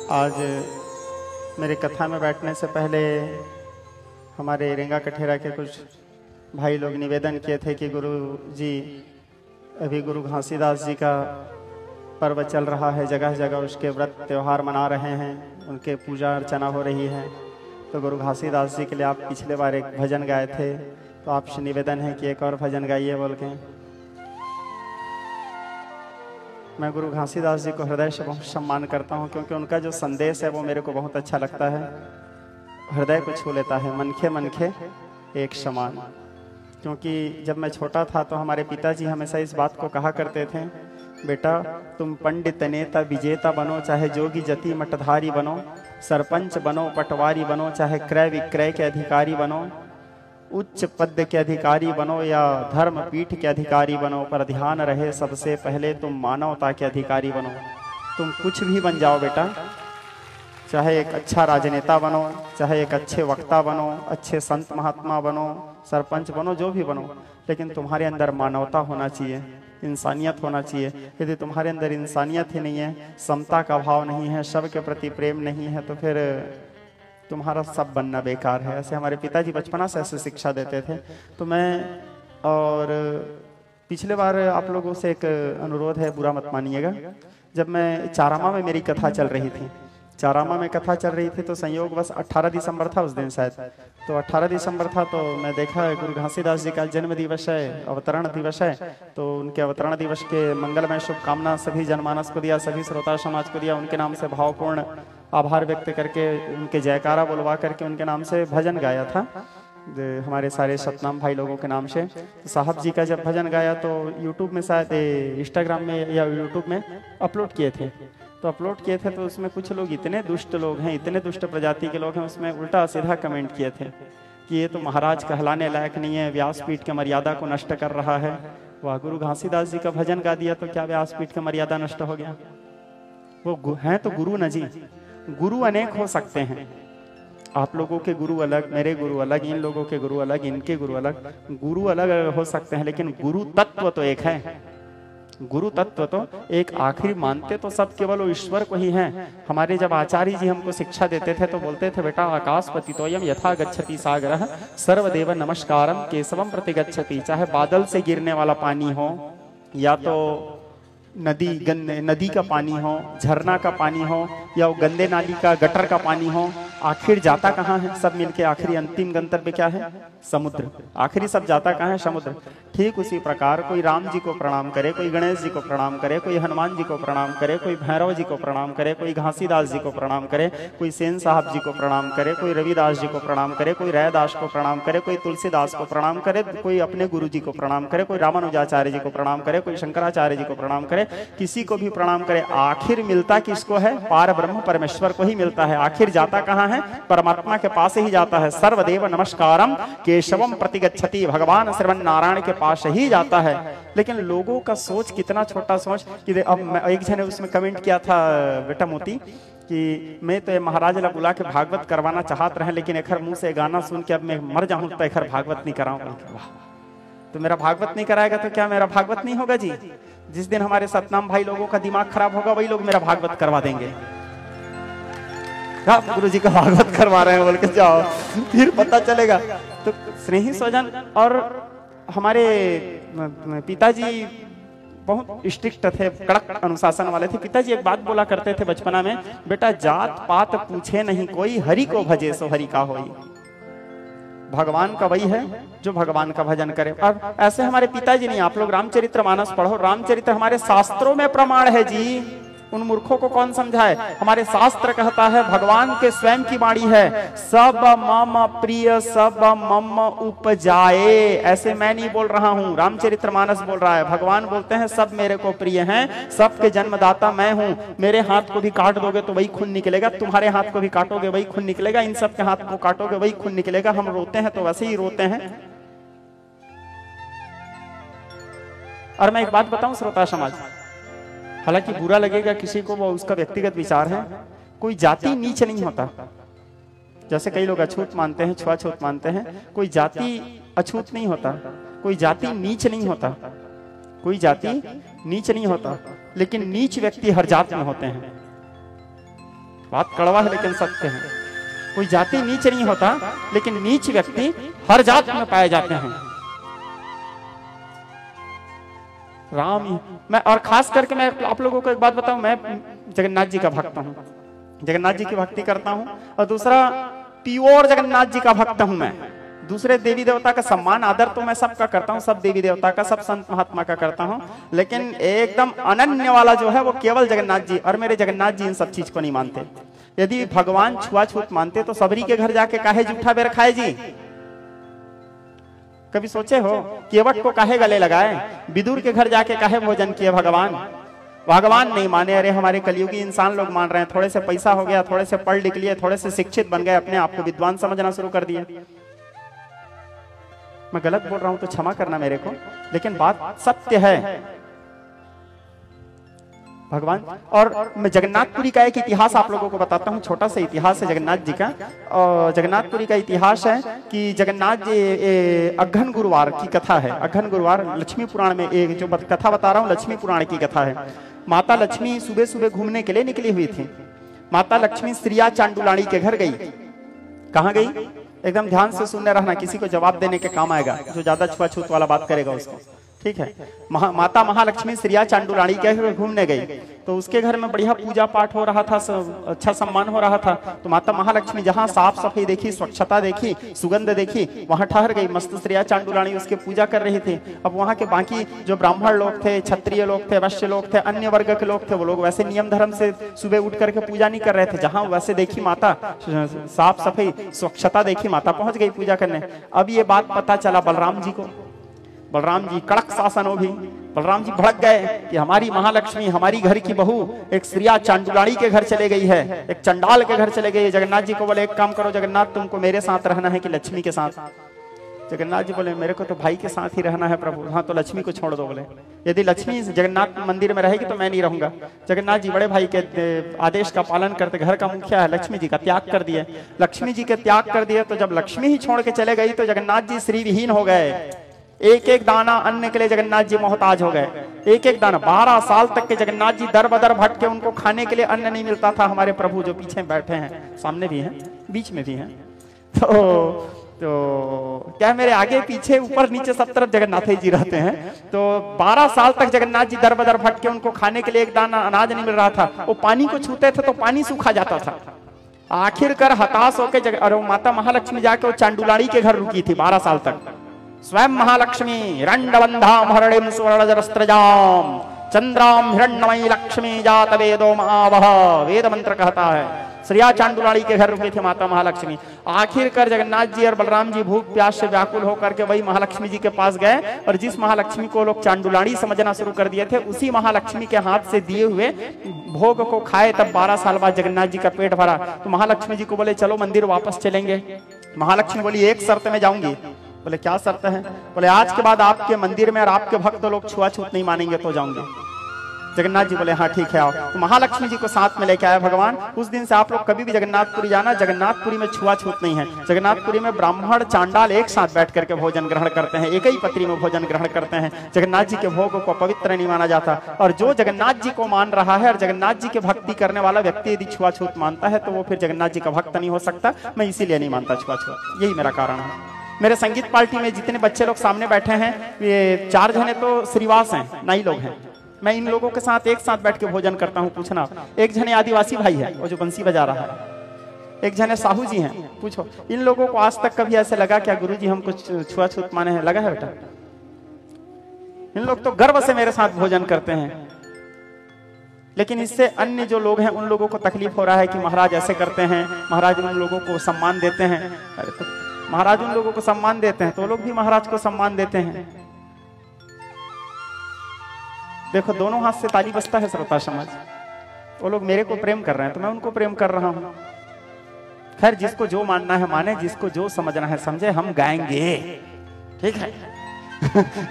आज मेरी कथा में बैठने से पहले हमारे रेंगा कठेरा के कुछ भाई लोग निवेदन किए थे कि गुरु जी अभी गुरु घासीदास जी का पर्व चल रहा है, जगह जगह उसके व्रत त्यौहार मना रहे हैं, उनके पूजा अर्चना हो रही है। तो गुरु घासीदास जी के लिए आप पिछले बार एक भजन गाए थे, तो आपसे निवेदन है कि एक और भजन गाइए बोल के। मैं गुरु घासीदास जी को हृदय से बहुत सम्मान करता हूँ, क्योंकि उनका जो संदेश है वो मेरे को बहुत अच्छा लगता है, हृदय को छू लेता है। मनखे मनखे एक समान। क्योंकि जब मैं छोटा था तो हमारे पिताजी हमेशा इस बात को कहा करते थे, बेटा तुम पंडित नेता विजेता बनो, चाहे जोगी जति मठधारी बनो, सरपंच बनो पटवारी बनो, चाहे क्रय विक्रय के अधिकारी बनो, उच्च पद के अधिकारी बनो या धर्म पीठ के अधिकारी बनो, पर ध्यान रहे सबसे पहले तुम मानवता के अधिकारी बनो। तुम कुछ भी बन जाओ बेटा, चाहे एक अच्छा राजनेता बनो, चाहे एक अच्छे वक्ता बनो, अच्छे संत महात्मा बनो, सरपंच बनो, जो भी बनो, लेकिन तुम्हारे अंदर मानवता होना चाहिए, इंसानियत होना चाहिए। यदि तुम्हारे अंदर इंसानियत ही नहीं है, समता का भाव नहीं है, सबके प्रति प्रेम नहीं है, तो फिर तुम्हारा सब बनना बेकार है। ऐसे हमारे पिताजी बचपना से ऐसे शिक्षा देते थे। तो मैं और पिछले बार आप लोगों से एक अनुरोध है, बुरा मत मानिएगा, जब मैं चारामा में मेरी कथा चल रही थी, चारामा में कथा चल रही थी, तो संयोग बस 18 दिसंबर था उस दिन शायद, तो 18 दिसंबर था, तो मैं देखा गुरु घासीदास जी का जन्म दिवस है, अवतरण दिवस है, तो उनके अवतरण दिवस के मंगलमय शुभकामना सभी जनमानस को दिया, सभी श्रोता समाज को दिया, उनके नाम से भावपूर्ण आभार व्यक्त करके, उनके जयकारा बुलवा करके उनके नाम से भजन गाया था हमारे सारे सतनाम भाई लोगों के नाम से। तो साहब जी का जब भजन गाया तो यूट्यूब में शायद इंस्टाग्राम में या यूट्यूब में अपलोड किए थे, तो अपलोड किए थे, तो उसमें कुछ लोग इतने दुष्ट लोग हैं, इतने दुष्ट प्रजाति के लोग हैं, उसमें उल्टा सीधा कमेंट किए थे कि ये तो महाराज कहलाने लायक नहीं है, व्यासपीठ की मर्यादा को नष्ट कर रहा है। वाह, गुरु घासीदास जी का भजन गा दिया तो क्या व्यासपीठ की मर्यादा नष्ट हो गया? वो हैं तो गुरु न जी, गुरु अनेक हो सकते हैं। आप लोगों के गुरु अलग, मेरे गुरु अलग, इन लोगों के गुरु अलग, इनके गुरु अलग, गुरु अलग हो सकते हैं, लेकिन गुरु तत्व तो एक है। गुरु तत्व तो एक, आखिर मानते तो सब केवल वो ईश्वर को ही हैं। हमारे जब आचार्य जी हमको शिक्षा देते थे तो बोलते थे, बेटा आकाशपतितोयम यथा गच्छति सागरः सर्वदेव नमस्कारम केशवम प्रति गच्छति। चाहे बादल से गिरने वाला पानी हो, या तो नदी का पानी हो, झरना का पानी हो, या वो गंदे नाली का गटर का पानी हो, आखिर जाता कहाँ है? सब मिलके आखिरी अंतिम गंतव्य क्या है? समुद्र। आखिरी सब जाता कहाँ है? समुद्र। ठीक उसी प्रकार कोई राम जी को प्रणाम करे, कोई गणेश जी को प्रणाम करे, कोई हनुमान जी को प्रणाम करे, कोई भैरव जी को प्रणाम करे, कोई घासीदास जी को प्रणाम करे, कोई सेन साहब जी को प्रणाम करे, कोई रविदास जी को प्रणाम करे, कोई रैदास को प्रणाम करे, कोई तुलसीदास को प्रणाम करे, कोई अपने गुरु जी को प्रणाम करे, कोई रामानुजाचार्य जी को प्रणाम करे, कोई शंकराचार्य जी को प्रणाम करे, किसी को भी प्रणाम करे, आखिर मिलता किसको है? पार ब्रह्म परमेश्वर को ही मिलता है। आखिर जाता कहाँ है? परमात्मा के पास ही जाता है। सर्वदेव नमस्कारम केशवम प्रति गच्छति, भगवान श्रवण नारायण के पास ही जाता है। लेकिन लोगों का सोच कितना छोटा सोच कि अब एक जने उसमें कमेंट किया था, बेटा मोती, कि मैं तो ये महाराज ला बुला के भागवत करवाना चाहत रहे, लेकिन एखर मुंह से गाना सुन के अब मैं मर जाऊं तो एखर भागवत नहीं कराऊंगा। तो मेरा भागवत नहीं कराएगा तो क्या मेरा भागवत नहीं होगा जी? जिस दिन हमारे सतनाम भाई लोगों का दिमाग खराब होगा, वही लोग मेरा भागवत करवा देंगे। आप गुरु जी का भागवत करवा रहे हैं बोल के जाओ, फिर पता चलेगा। तो स्नेही स्वजन, और हमारे पिताजी बहुत स्ट्रिक्ट थे, कड़क अनुशासन वाले थे। पिताजी एक बात बोला करते थे बचपना में, बेटा जात पात पूछे नहीं कोई, हरि को भजे सो हरि का होई। भगवान का वही है जो भगवान का भजन करे। और ऐसे हमारे पिताजी नहीं, आप लोग रामचरितमानस पढ़ो, रामचरित्र हमारे शास्त्रों में प्रमाण है जी। उन मूर्खों को कौन समझाए? हमारे शास्त्र कहता है, भगवान के स्वयं की वाणी है, सब मम प्रिय सब मम उपजाए। ऐसे मैं नहीं बोल रहा हूँ, रामचरितमानस बोल रहा है। भगवान बोलते हैं सब मेरे को प्रिय हैं, सबके जन्मदाता मैं हूँ। मेरे हाथ को भी काट दोगे तो वही खून निकलेगा, तुम्हारे हाथ को भी काटोगे वही खून निकलेगा, इन सब के हाथ को काटोगे वही खून निकलेगा। हम रोते हैं तो वैसे ही रोते हैं। और मैं एक बात बताऊं श्रोता समाज, हालांकि बुरा लगेगा किसी को, वो उसका व्यक्तिगत विचार है, कोई जाति नीच नहीं होता। जैसे कई लोग अछूत मानते हैं, छुआछूत मानते हैं, कोई जाति अछूत नहीं होता, कोई जाति नीच नहीं होता, कोई जाति नीच नहीं होता, लेकिन नीच व्यक्ति हर जात में होते हैं। बात कड़वा है लेकिन सत्य है। कोई जाति नीच नहीं होता, लेकिन नीच व्यक्ति हर जात में पाए जाते हैं। राम मैं, और खास करके मैं आप लोगों को एक बात बताऊं, मैं जगन्नाथ जी का भक्त हूं, जगन्नाथ जी की भक्ति करता हूं। और दूसरा, प्योर जगन्नाथ जी का भक्त हूं मैं। दूसरे देवी देवता का सम्मान आदर तो मैं सबका करता हूं, सब देवी देवता का, सब संत महात्मा का करता हूं, लेकिन एकदम अनन्य वाला जो है वो केवल जगन्नाथ जी। और मेरे जगन्नाथ जी इन सब चीज को नहीं मानते। यदि भगवान छुआछूत मानते तो सबरी के घर जाके काहे जूठा बेर खाए जी? कभी सोचे हो केवट को काहे गले लगाए? विदुर के घर जाके काहे भोजन किए भगवान? भगवान नहीं माने। अरे हमारे कलयुगी इंसान लोग मान रहे हैं। थोड़े से पैसा हो गया, थोड़े से पढ़ लिख लिए, थोड़े से शिक्षित बन गए, अपने आप को विद्वान समझना शुरू कर दिए। मैं गलत बोल रहा हूं तो क्षमा करना मेरे को, लेकिन बात सत्य है भगवान। और मैं जगन्नाथपुरी का एक इतिहास आप लोगों को बताता हूं, छोटा सा इतिहास है जगन्नाथ जी का। और जगन्नाथपुरी का इतिहास है कि जगन्नाथ जी अघन गुरुवार की कथा है। अघन गुरुवार लक्ष्मी पुराण में एक जो कथा बता रहा हूं, लक्ष्मी पुराण की कथा है। माता लक्ष्मी सुबह सुबह घूमने के लिए निकली हुई थी। माता लक्ष्मी श्रिया चांडुलाणी के घर गई। कहाँ गई? एकदम ध्यान से सुनने रहना, किसी को जवाब देने के काम आएगा। जो ज्यादा छुआछूत वाला बात करेगा उसको, ठीक है। माता महालक्ष्मी श्रिया चांडुलाणी के घर घूमने गई, तो उसके घर में बढ़िया पूजा पाठ हो रहा था, अच्छा सम्मान हो रहा था। तो माता महालक्ष्मी जहाँ साफ सफाई देखी, स्वच्छता देखी, सुगंध देखी, वहां ठहर गई। मस्त श्रिया चांडुलाणी उसके पूजा कर रही थी। अब वहां के बाकी जो ब्राह्मण लोग थे, क्षत्रिय लोग थे, वैश्य लोग थे, अन्य वर्ग के लोग थे, वो लोग वैसे नियम धर्म से सुबह उठ करके पूजा नहीं कर रहे थे। जहां वैसे देखी माता, साफ सफाई स्वच्छता देखी, माता पहुंच गई पूजा करने। अब ये बात पता चला बलराम जी को। बलराम जी कड़क शासन हो भी, बलराम जी भड़क गए कि हमारी महालक्ष्मी, हमारी घर की बहू एक श्रिया चांडुलाणी के घर चले गई है, एक चंडाल के घर चले गई है। जगन्नाथ जी को बोले एक काम करो जगन्नाथ, तुमको मेरे साथ रहना है कि लक्ष्मी के साथ? जगन्नाथ जी बोले मेरे को तो भाई के साथ ही रहना है प्रभु। हाँ तो लक्ष्मी को छोड़ दो। बोले यदि लक्ष्मी जगन्नाथ मंदिर में रहेगी तो मैं नहीं रहूंगा। जगन्नाथ जी बड़े भाई के आदेश का पालन करते, घर का मुखिया है, लक्ष्मी जी का त्याग कर दिए। लक्ष्मी जी के त्याग कर दिए तो जब लक्ष्मी ही छोड़ के चले गई तो जगन्नाथ जी श्री विहीन हो गए। एक एक दाना अन्न के लिए जगन्नाथ जी मोहताज हो गए। एक एक दाना 12 साल तक के जगन्नाथ जी दर बदर भटके, उनको खाने के लिए अन्न नहीं मिलता था। हमारे प्रभु जो पीछे बैठे हैं, सामने भी हैं, बीच में भी हैं, तो क्या मेरे आगे पीछे ऊपर नीचे सब तरफ जगन्नाथ जी रहते हैं। तो 12 साल तक जगन्नाथ जी दर बदर भटके, उनको खाने के लिए एक दाना अनाज नहीं मिल रहा था। वो पानी को छूते थे तो पानी सूखा जाता था। आखिरकार हताश होकर और माता महालक्ष्मी जाके वो चांडुलाणी के घर रुकी थी 12 साल तक। स्वयं महालक्ष्मी रंडबंधाम हरणिम सुवर्णजरस्त्रजाम चंद्राम हिरण्मयी लक्ष्मी जात वेदो महावह, वेद मंत्र कहता है। श्रिया चांडुलाणी के घर रुके थे माता महालक्ष्मी। आखिरकार जगन्नाथ जी और बलराम जी भूख प्यास से व्याकुल होकर के वही महालक्ष्मी जी के पास गए, और जिस महालक्ष्मी को लोग चांडुलाणी समझना शुरू कर दिए थे, उसी महालक्ष्मी के हाथ से दिए हुए भोग को खाए। तब 12 साल बाद जगन्नाथ जी का पेट भरा। तो महालक्ष्मी जी को बोले चलो मंदिर वापस चलेंगे। महालक्ष्मी बोली एक शर्त में जाऊंगी। बोले क्या शर्त है? बोले आज के बाद आपके मंदिर में और आपके भक्त लोग छुआछूत नहीं मानेंगे तो जाऊंगे। जगन्नाथ जी बोले हाँ ठीक है आओ। तो महालक्ष्मी जी को साथ में लेके आया भगवान। उस दिन से आप लोग कभी भी जगन्नाथपुरी जाना, जगन्नाथपुरी में छुआछूत नहीं है। जगन्नाथपुरी में ब्राह्मण चांडाल एक साथ बैठ करके भोजन ग्रहण करते हैं, एक ही पत्री में भोजन ग्रहण करते हैं। जगन्नाथ जी के भोग को पवित्र नहीं माना जाता। और जो जगन्नाथ जी को मान रहा है और जगन्नाथ जी के भक्ति करने वाला व्यक्ति यदि छुआछूत मानता है तो वो फिर जगन्नाथ जी का भक्त नहीं हो सकता। मैं इसीलिए नहीं मानता छुआछूत, यही मेरा कारण है। मेरे संगीत पार्टी में जितने बच्चे लोग सामने बैठे हैं, ये 4 जने तो श्रीवास हैं, नाई लोग हैं। मैं इन लोगों के साथ एक साथ बैठ के भोजन करता हूँ। पूछना, एक जने आदिवासी भाई है वो जो बंसी बजा रहा है, एक जने साहू जी हैं। पूछो इन लोगों को आज तक कभी ऐसे लगा क्या गुरुजी हम कुछ छुआछूत माने हैं? लगा है बेटा? इन लोग तो गर्व से मेरे साथ भोजन करते हैं। लेकिन इससे अन्य जो लोग हैं उन लोगों को तकलीफ हो रहा है कि महाराज ऐसे करते हैं, महाराज उन लोगों को सम्मान देते हैं। अरे तो महाराज उन लोगों को सम्मान देते हैं तो लोग भी महाराज को सम्मान देते हैं। देखो दोनों हाथ से ताली बजता है श्रोता समाज। वो लोग मेरे को प्रेम कर रहे हैं तो मैं उनको प्रेम कर रहा हूं। खैर जिसको जो मानना है माने, जिसको जो समझना है समझे। हम गाएंगे, ठीक है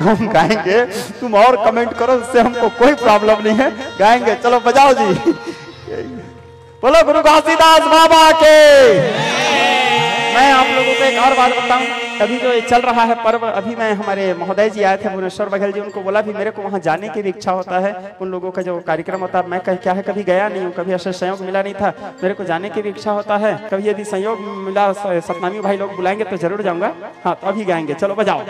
हम गाएंगे। तुम और कमेंट करो, उससे हमको कोई प्रॉब्लम नहीं है, गाएंगे। चलो बजाओ जी। बोलो गुरु घासीदास बाबा के। मैं आप लोगों को एक और बात बताऊं, अभी जो ये चल रहा है पर्व, अभी मैं हमारे महोदय जी आए थे भुवनेश्वर बघेल जी, उनको बोला भी मेरे को वहाँ जाने की भी इच्छा होता है, उन लोगों का जो कार्यक्रम होता है, मैं क्या है कभी गया नहीं हूँ, कभी ऐसा संयोग मिला नहीं था, मेरे को जाने की भी इच्छा होता है, कभी यदि संयोग मिला सतनामी भाई लोग बुलाएंगे तो जरूर जाऊंगा। हाँ तो अभी गाएंगे, चलो बजाओ।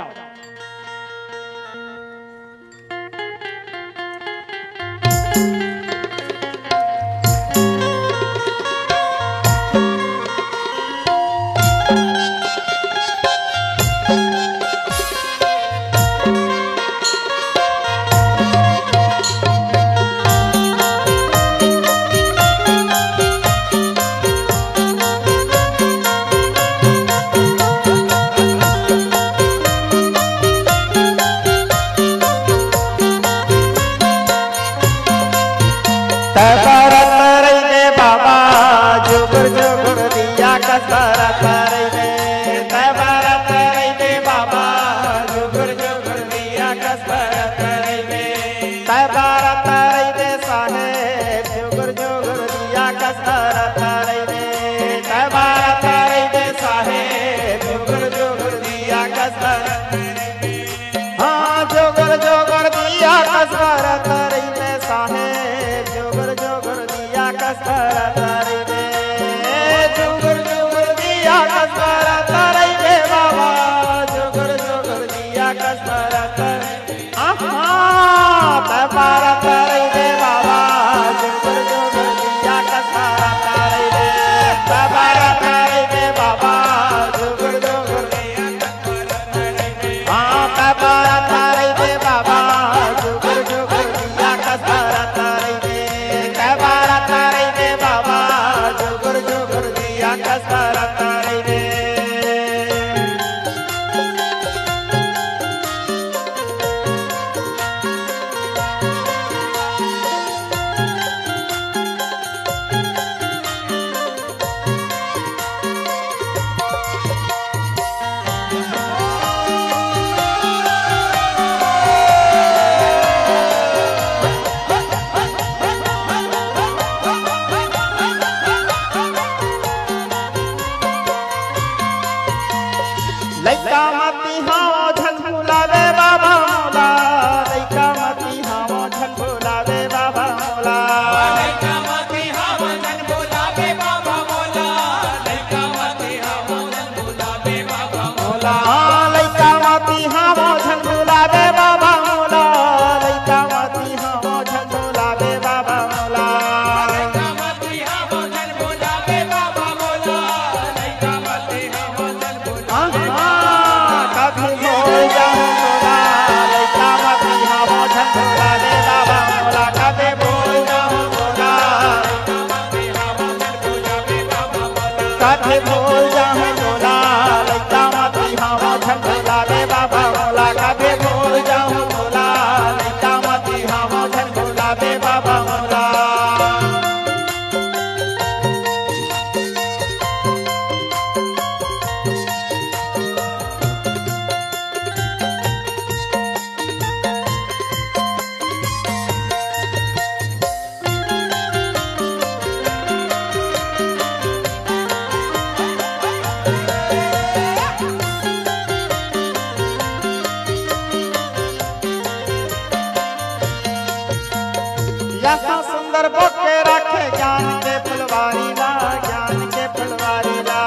सुंदर बोके रखे ज्ञान के फुलवारी ला, ज्ञान के फुलवारी ला,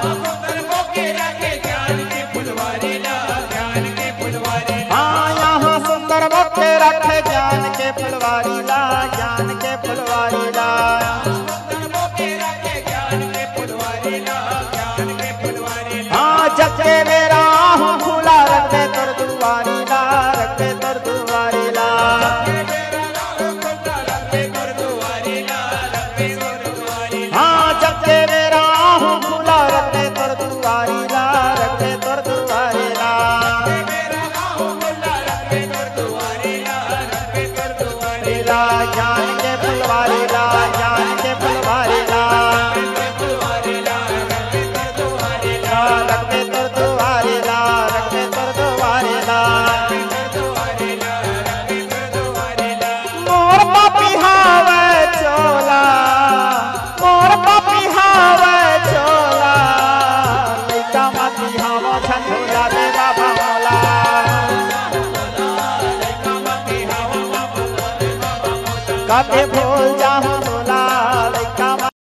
सुंदर बोके रखे ज्ञान के फुलवारी ला, ज्ञान के फुलवारी ला। हाँ यहाँ सुंदर बोके रखे ज्ञान के फुलवारी ला, ज्ञान के फुलवारी ला, सुंदर बोके रखे ज्ञान के फुलवारी ला, ज्ञान के फुलवारी ला। हाँ जग के मेरा हूँ खुला रखे तर दुआरी ला, रखे तर दुआरी ला, गाते